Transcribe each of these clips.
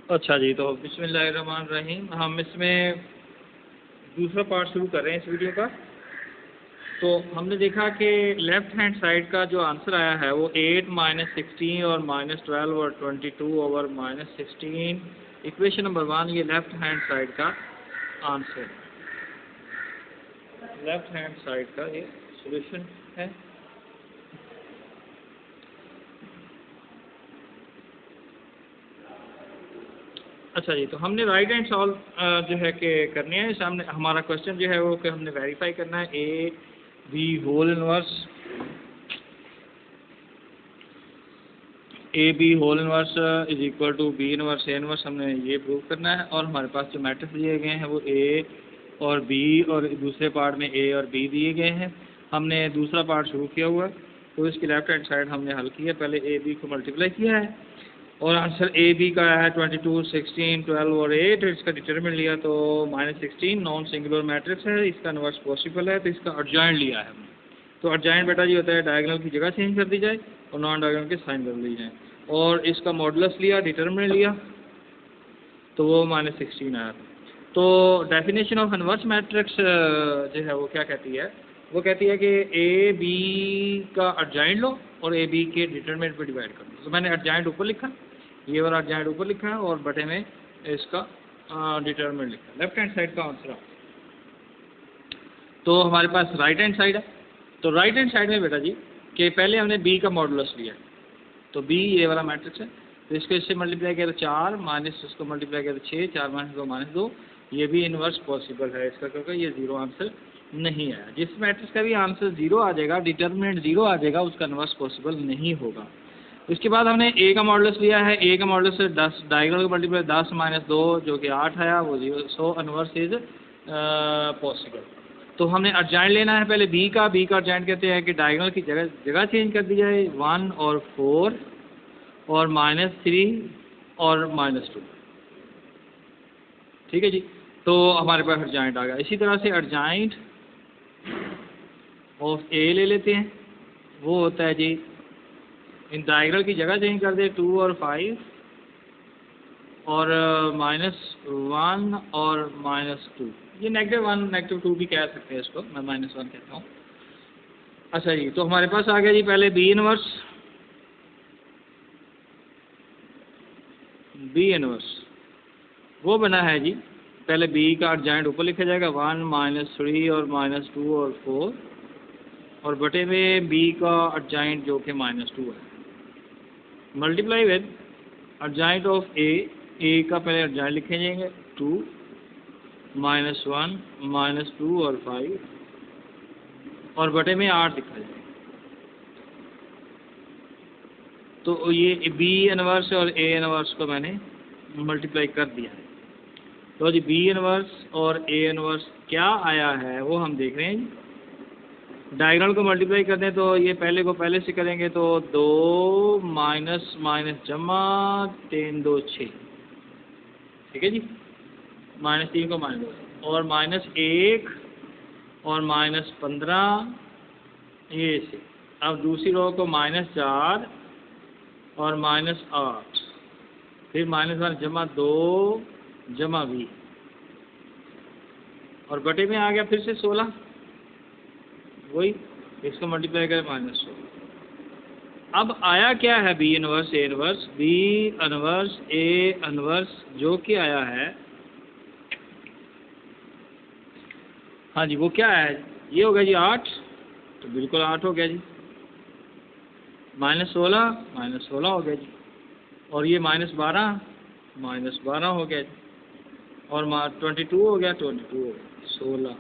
अच्छा जी, तो बिस्मिल्लाहिर्रहमानिर्रहीम। हम इसमें दूसरा पार्ट शुरू कर रहे हैं इस वीडियो का। तो हमने देखा कि लेफ़्ट हैंड साइड का जो आंसर आया है वो 8 -16 और -12 और 22 ओवर -16, इक्वेशन नंबर 1, ये लेफ़्ट हैंड साइड का आंसर, लेफ़्ट हैंड साइड का ये सॉल्यूशन है। अच्छा जी, तो हमने राइट हैंड सॉल्व जो है कि करनी है। सामने हमारा क्वेश्चन जो है वो कि हमने वेरीफाई करना है A B whole inverse, A B whole inverse is equal to B inverse A inverse, हमने ये प्रूव करना है। और हमारे पास जो मैट्रिक्स दिए गए हैं वो ए और बी, और दूसरे पार्ट में ए और बी दिए गए हैं। हमने दूसरा पार्ट शुरू किया हुआ है, तो इसकी लेफ्ट हैंड साइड हमने हल किया। पहले ए बी को मल्टीप्लाई किया है और आंसर ए बी का आया है 22, 16, 12 और 8। इसका डिटरमिनेंट लिया तो -16 नॉन सिंगुलर मैट्रिक्स है, इसका इनवर्स पॉसिबल है, तो इसका एडजॉइंट लिया है हमने। तो एडजॉइंट बेटा जी होता है डायगोनल की जगह चेंज कर दी जाए और नॉन डायगोनल के साइन कर दी जाए, और इसका मॉडुलस लिया, डिटरमिनेंट लिया, तो वो -16 आया। तो डेफिनेशन ऑफ इनवर्स मैट्रिक्स जो है वो क्या कहती है, वो कहती है कि ए बी का एडजॉइंट लो और ए बी के डिटरमिनेंट पे डिवाइड कर दो। तो मैंने एडजॉइंट ऊपर लिखा, ये वाला एडजॉइंट ऊपर लिखा है और बटे में इसका डिटरमिनेंट लिखा, लेफ्ट हैंड साइड का आंसर। तो हमारे पास राइट हैंड साइड है, तो राइट हैंड साइड में बेटा जी कि पहले हमने बी का मॉडुलस लिया, तो बी ये वाला मैट्रिक्स है, तो इसको इससे मल्टीप्लाई किया तो 4 माइनस इसको मल्टीप्लाई किया तो 6, 4 माइनस 2 -2, ये भी इनवर्स पॉसिबल है इसका, क्योंकि ये ज़ीरो आंसर नहीं आया। जिस मैट्रिक्स का भी आंसर ज़ीरो आ जाएगा, डिटरमिनेंट ज़ीरो आ जाएगा, उसका इनवर्स पॉसिबल नहीं होगा। इसके बाद हमने ए का मॉडुलस लिया है, ए का मॉडुलस 10, डायगोनल का मल्टीप्लाई 10 - 2 जो कि 8 आया, वो 0, सो इनवर्स इज पॉसिबल। तो हमने एडजॉइंट लेना है पहले बी का एडजॉइंट कहते हैं कि डायगोनल की जगह चेंज कर दी जाए, 1 और 4 और -3 और -2, ठीक है जी। तो हमारे पास एडजॉइंट आ गया। इसी तरह से एडजॉइंट ऑफ ए ले लेते हैं, वो होता है जी, इन डायगोनल की जगह चेंज कर दे, 2 और 5 और -1 और -2, ये -1 -2 भी कह सकते हैं इसको, मैं -1 कहता हूँ। अच्छा जी, तो हमारे पास आ गया जी पहले बी इनवर्स, बी इनवर्स वो बना है जी, पहले बी का एडजॉइंट ऊपर लिखा जाएगा, 1 -3 और -2 और 4, और बटे में बी का एडजॉइंट जो कि -2 है, मल्टीप्लाई विद एडजॉइंट ऑफ ए का पहले एडजॉइंट लिखे जाएंगे, 2 -1 -2 और 5, और बटे में 8 लिखा जाएगा। तो ये बी इनवर्स और ए इनवर्स को मैंने मल्टीप्लाई कर दिया है। तो जी बी इनवर्स और ए इनवर्स क्या आया है वो हम देख रहे हैं। डायगोनल को मल्टीप्लाई कर दें तो ये पहले को पहले से करेंगे तो 2 माइनस माइनस जमा 3 2 6, ठीक है जी, -3 को -2 और -1 और -15, ये से। अब दूसरी रो को -4 और -8, फिर -1 जमा 2 जमा 20, और बटे में आ गया फिर से 16, वही इसको मल्टीप्लाई करें -16। अब आया क्या है B inverse A inverse, B inverse A inverse जो कि आया है, हाँ जी वो क्या है, ये हो गया जी 8, तो बिल्कुल 8 हो गया जी, -16 हो गया जी, और ये -12 हो गया जी, और 22 हो गया, 22 हो गया, 16,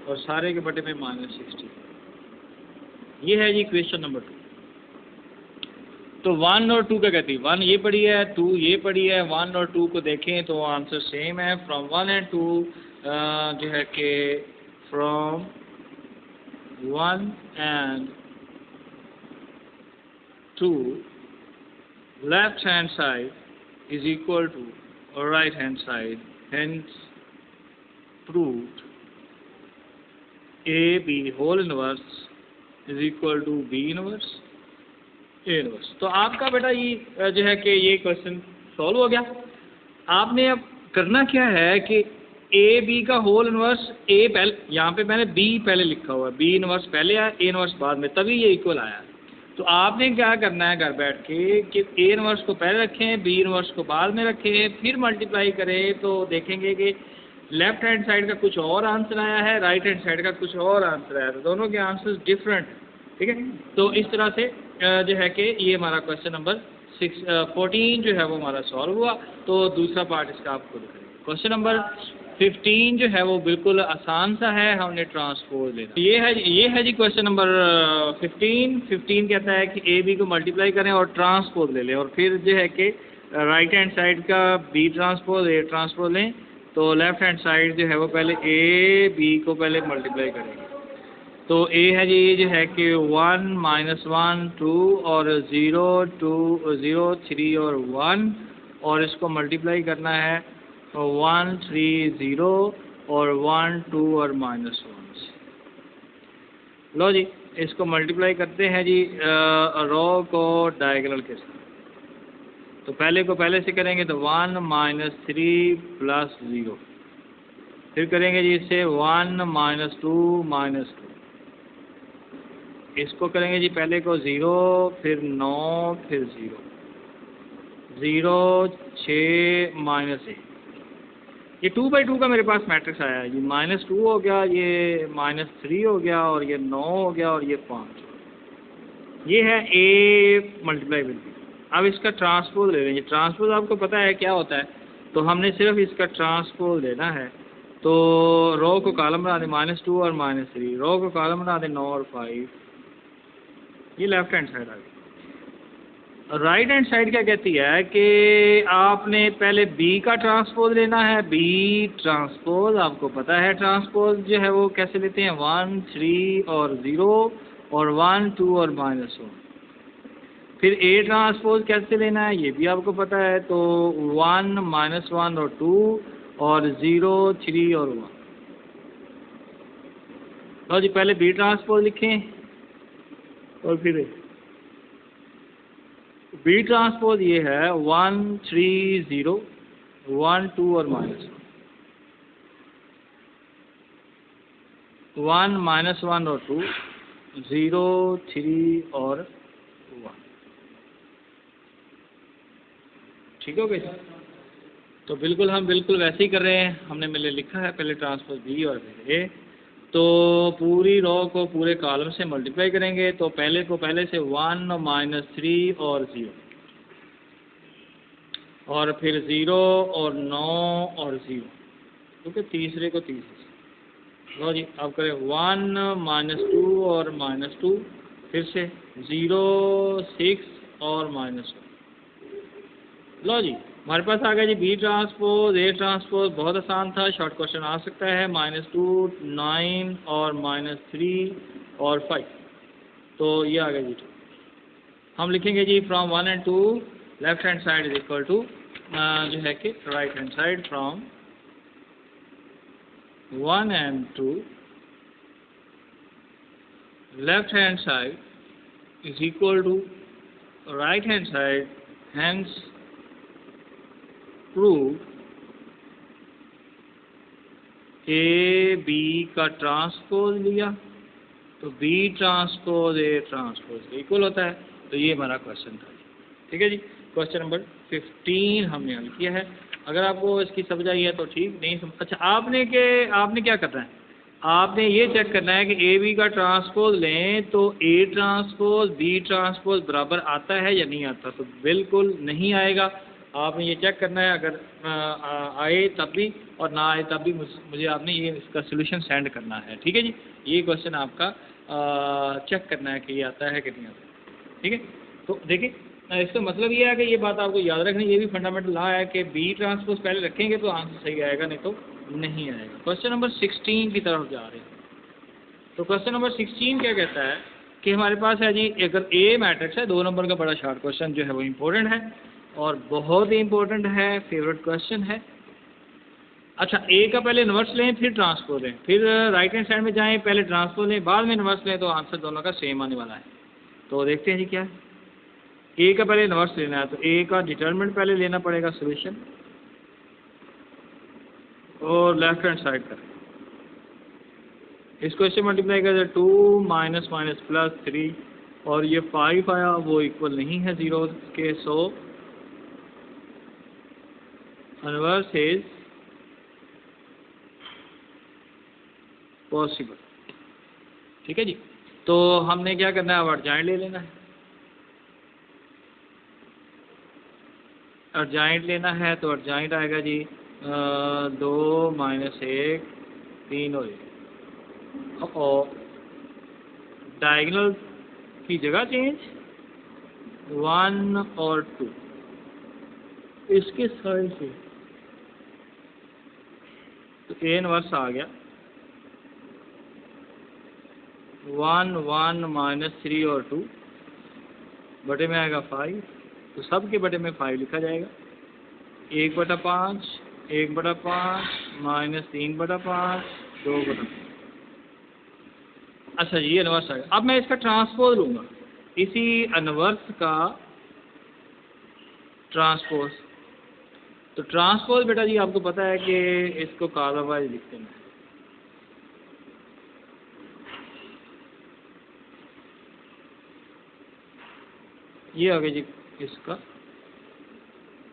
और सारे के बटे में -60। ये है जी क्वेश्चन नंबर 2। तो 1 और 2 क्या कहती है, 1 ये पढ़ी है, 2 ये पढ़ी है, 1 और 2 को देखें तो आंसर सेम है। फ्रॉम 1 एंड 2 जो है कि from 1 and 2 left hand side is equal to right hand side, hence proved A B whole inverse is equal to B inverse A inverse. तो आपका बेटा ये जो है कि ये क्वेश्चन सॉल्व हो गया। आपने अब करना क्या है कि ए बी का होल इनवर्स, ए पहले यहाँ पे मैंने बी पहले लिखा हुआ है, बी इनवर्स पहले आया, ए इनवर्स बाद में, तभी ये इक्वल आया। तो आपने क्या करना है घर बैठ के कि ए इनवर्स को पहले रखें, बी इनवर्स को बाद में रखें, फिर मल्टीप्लाई करें, तो देखेंगे कि लेफ्ट हैंड साइड का कुछ और आंसर आया है, राइट हैंड साइड का कुछ और आंसर आया, तो दोनों के आंसर्स डिफरेंट, ठीक है। तो इस तरह से जो है कि ये हमारा क्वेश्चन नंबर 14 जो है वो हमारा सॉल्व हुआ। तो दूसरा पार्ट इसका आप खुद करें। क्वेश्चन नंबर 15 जो है वो बिल्कुल आसान सा है, हमने ट्रांसपोज लेना। ये है जी क्वेश्चन नंबर 15 कहता है कि ए बी को मल्टीप्लाई करें और ट्रांसपोज ले लें, और फिर जो है कि राइट हैंड साइड का बी ट्रांसपोज ए ट्रांसपोज लें। तो लेफ्ट हैंड साइड जो है वो पहले ए बी को पहले मल्टीप्लाई करेंगे। तो ए है जी जो है कि 1 -1 2 और 0 2 0 3 और 1, और इसको मल्टीप्लाई करना है 1 3 0 और 1 2 और -1। लो जी इसको मल्टीप्लाई करते हैं जी रो को डायगोनल के साथ। तो पहले को पहले से करेंगे तो 1 -3 + 0, फिर करेंगे जी इससे 1 -2 -2, इसको करेंगे जी पहले को 0 फिर 9 फिर 0 0 6 -1। ये 2/2 का मेरे पास मैट्रिक्स आया है, ये -2 हो गया, ये -3 हो गया, और ये 9 हो गया, और ये 5। ये है ए मल्टीप्लाईबिलिटी। अब इसका ट्रांसपोज ले लेंगे। ट्रांसपोज आपको पता है क्या होता है, तो हमने सिर्फ इसका ट्रांसपोज लेना है। तो रो को कॉलम बना दें -2 और -3, रो को कॉलम बना दें 9 और 5। ये लेफ्ट हैंड साइड आ गई। राइट हैंड साइड क्या कहती है कि आपने पहले बी का ट्रांसपोज लेना है। बी ट्रांसपोज आपको पता है, ट्रांसपोज जो है वो कैसे लेते हैं, 1 3 और 0 और 1 2 और -1। फिर ए ट्रांसपोज कैसे लेना है ये भी आपको पता है, तो 1 -1 और 2 और 0 3 और 1। तो जी पहले बी ट्रांसपोज लिखें, और फिर बी ट्रांसपोज ये है 1 3 0 1 2 और -1, 1 -1 और 2 0 3 और 1। ठीक हो गया। तो बिल्कुल हम बिल्कुल वैसे ही कर रहे हैं, हमने मैंने लिखा है पहले ट्रांसपोज बी और फिर ए। तो पूरी रो को पूरे कॉलम से मल्टीप्लाई करेंगे। तो पहले को पहले से 1 -3 और 0, और फिर 0 और 9 और 0, क्योंकि तीसरे को तीसरे से। लो जी अब करें 1 -2 और -2, फिर से 0 6 और -1। लो जी हमारे पास आ गया जी बी ट्रांसपोज ए ट्रांसपोज। बहुत आसान था, शॉर्ट क्वेश्चन आ सकता है। -2 9 और -3 और 5। तो ये आ गया जी। हम लिखेंगे जी from 1 and 2 left hand side is equal to जो है कि right hand side from 1 and 2 left hand side is equal to right hand side, hence prove A B का ट्रांसपोज लिया तो B transpose A transpose equal होता है। तो ये हमारा क्वेश्चन था। ठीक है जी, क्वेश्चन नंबर 15 हमने हल किया है। अगर आपको इसकी समझ आई है तो ठीक, नहीं समझ अच्छा आपने क्या करना है, आपने ये चेक करना है कि ए बी का ट्रांसपोज लें तो ए ट्रांसपोज बी ट्रांसपोज बराबर आता है या नहीं आता। तो बिल्कुल नहीं आएगा। आपने ये चेक करना है, अगर आए तब भी और ना आए तब भी मुझे आपने ये इसका सोल्यूशन सेंड करना है। ठीक है जी, ये क्वेश्चन आपका चेक करना है कि ये आता है कि नहीं आता। ठीक है, तो देखिए इसका मतलब ये है कि ये बात आपको याद रखनी, ये भी फंडामेंटल लॉ है कि बी ट्रांसपोज पहले रखेंगे तो आंसर सही आएगा, नहीं तो नहीं आएगा। क्वेश्चन नंबर 16 की तरफ जा रहे हैं। तो क्वेश्चन नंबर 16 क्या कहता है कि हमारे पास है जी, अगर ए मैट्रिक्स है, 2 नंबर का बड़ा शॉर्ट क्वेश्चन जो है वो इम्पोर्टेंट है और बहुत ही इम्पोर्टेंट है, फेवरेट क्वेश्चन है। अच्छा, ए का पहले इन्वर्स लें फिर ट्रांसपोज लें, फिर राइट हैंड साइड में जाएं, पहले ट्रांसपोज लें बाद में इन्वर्स लें, तो आंसर दोनों का सेम आने वाला है। तो देखते हैं जी क्या है। ए का पहले इन्वर्स लेना है, तो ए का डिटरमिनेंट पहले लेना पड़ेगा सोल्यूशन, और लेफ्ट हैंड साइड का इसको इससे मल्टीप्लाई कर 2 माइनस माइनस प्लस 3 और ये 5 आया, वो इक्वल नहीं है 0 के, सो इन्वर्स इज पॉसिबल। ठीक है जी। तो हमने क्या करना है, अब अर्जाइंट ले लेना है। अर्जाइंट लेना है तो अर्जाइंट आएगा जी 2 माइनस 1 3 और 1, और डायगोनल की जगह चेंज 1 और 2 इसके साइड से, तो ए इनवर्स आ गया 1 1 माइनस 3 और 2 बटे में आएगा 5, तो सब के बटे में 5 लिखा जाएगा, 1/5 1/5 माइनस 3/5 2/5। अच्छा जी, ये इनवर्स आ गया। अब मैं इसका ट्रांसपोज लूँगा, इसी इनवर्स का ट्रांसपोज। तो ट्रांसपोज बेटा जी आपको पता है कि इसको कॉलम वाइज लिखते हैं। ये आ गया जी इसका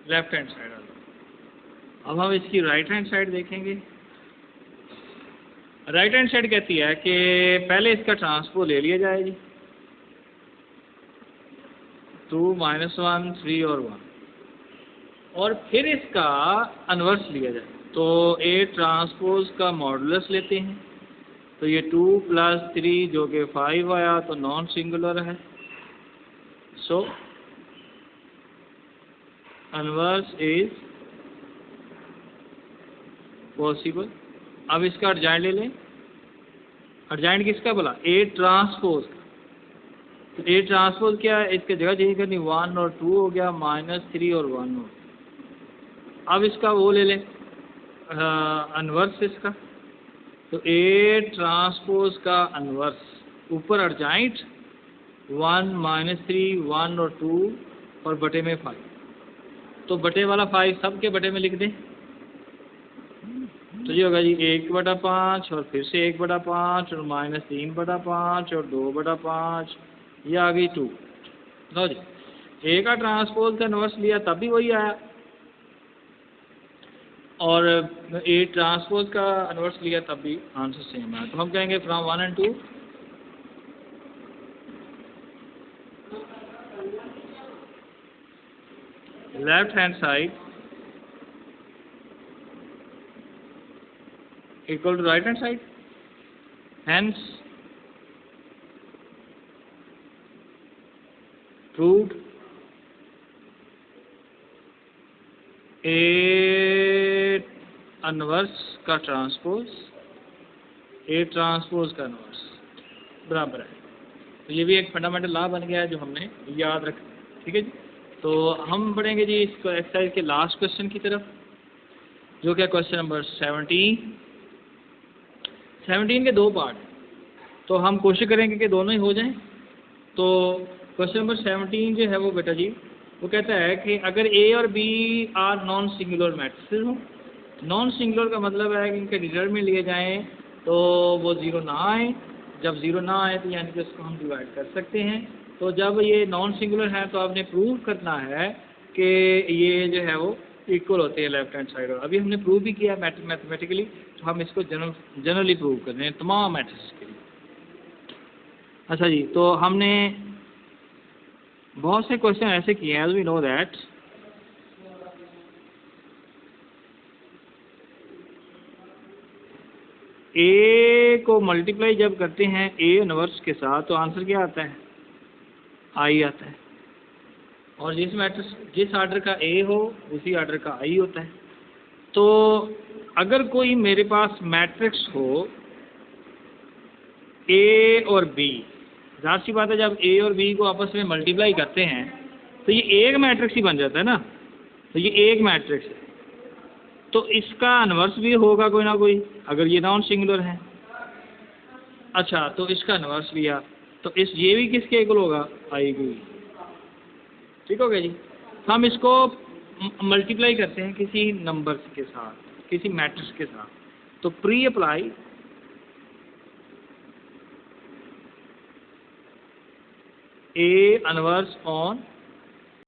लेफ्ट हैंड साइड आ गया। अब हम इसकी राइट हैंड साइड देखेंगे। राइट हैंड साइड कहती है कि पहले इसका ट्रांसपोज ले लिया जाए जी, 2 माइनस 1 3 और 1, और फिर इसका इनवर्स लिया जाए। तो ए ट्रांसपोज का मॉडुलस लेते हैं, तो ये 2 प्लस 3 जो कि 5 आया, तो नॉन सिंगुलर है, सो इनवर्स इज पॉसिबल। अब इसका अर्जाइंट ले लें। अर्जाइंट किसका बोला, ए ट्रांसपोज का। तो ए ट्रांसपोज क्या है, इसके जगह चेंज करनी, 1 और 2 हो गया, माइनस 3 और 1 हो गया। अब इसका वो ले लें इनवर्स इसका, तो ए ट्रांसपोज का इनवर्स, ऊपर अर्जाइंट 1 माइनस 3 1 और 2 और बटे में 5, तो बटे वाला 5 सब के बटे में लिख दें, तो ये होगा जी 1/5 और फिर से 1/5 और माइनस 3/5 और 2/5, ये आ गई 2। लो जी, ए का ट्रांसपोज का इनवर्स लिया तब भी वही आया, और ए ट्रांसपोज का इनवर्स लिया तब भी आंसर सेम आया। तो हम कहेंगे from 1 and 2 left hand side equal to right hand side, hence proved a inverse का ट्रांसपोज ए ट्रांसपोज का इनवर्स बराबर है। तो ये भी एक फंडामेंटल लॉ बन गया है जो हमने याद रखना। ठीक है जी। तो हम बढ़ेंगे जी इसको एक्सरसाइज के लास्ट क्वेश्चन की तरफ, जो क्या क्वेश्चन नंबर 17 के 2 पार्ट, तो हम कोशिश करेंगे कि दोनों ही हो जाएं। तो क्वेश्चन नंबर 17 जो है वो बेटा जी वो कहता है कि अगर ए और B are non singular matrices हों, नॉन सिंगुलर का मतलब है कि इनके डिटरमिनेंट लिए जाएं तो वो 0 ना आए, जब 0 ना आए तो यानी कि उसको हम डिवाइड कर सकते हैं। तो जब ये नॉन सिंगुलर है तो आपने प्रूव करना है कि ये जो है वो इक्वल होते हैं लेफ्ट हैंड साइड। और अभी हमने प्रूव भी किया मैथमेटिकली, तो हम इसको जनरली प्रूव कर रहे हैं तमाम मैट्रिक्स के लिए। अच्छा जी, तो हमने बहुत से क्वेश्चन ऐसे किए हैं, एज वी नो दैट ए को मल्टीप्लाई जब करते हैं ए इनवर्स के साथ तो आंसर क्या आता है, आई आता है। और जिस मैट्रिक्स जिस आर्डर का ए हो उसी आर्डर का आई होता है। तो अगर कोई मेरे पास मैट्रिक्स हो ए और बी, ज़ाहिर सी बात है जब ए और बी को आपस में मल्टीप्लाई करते हैं तो ये एक मैट्रिक्स ही बन जाता है ना। तो ये एक मैट्रिक्स है, तो इसका इनवर्स भी होगा कोई ना कोई, अगर ये नॉन सिंगुलर है। अच्छा, तो इसका इनवर्स लिया तो इस ये भी किसके इक्वल होगा, आई की। ठीक हो गया जी। हम इसको मल्टीप्लाई करते हैं किसी नंबर के साथ, किसी मैट्रिक्स के साथ। तो pre apply A inverse on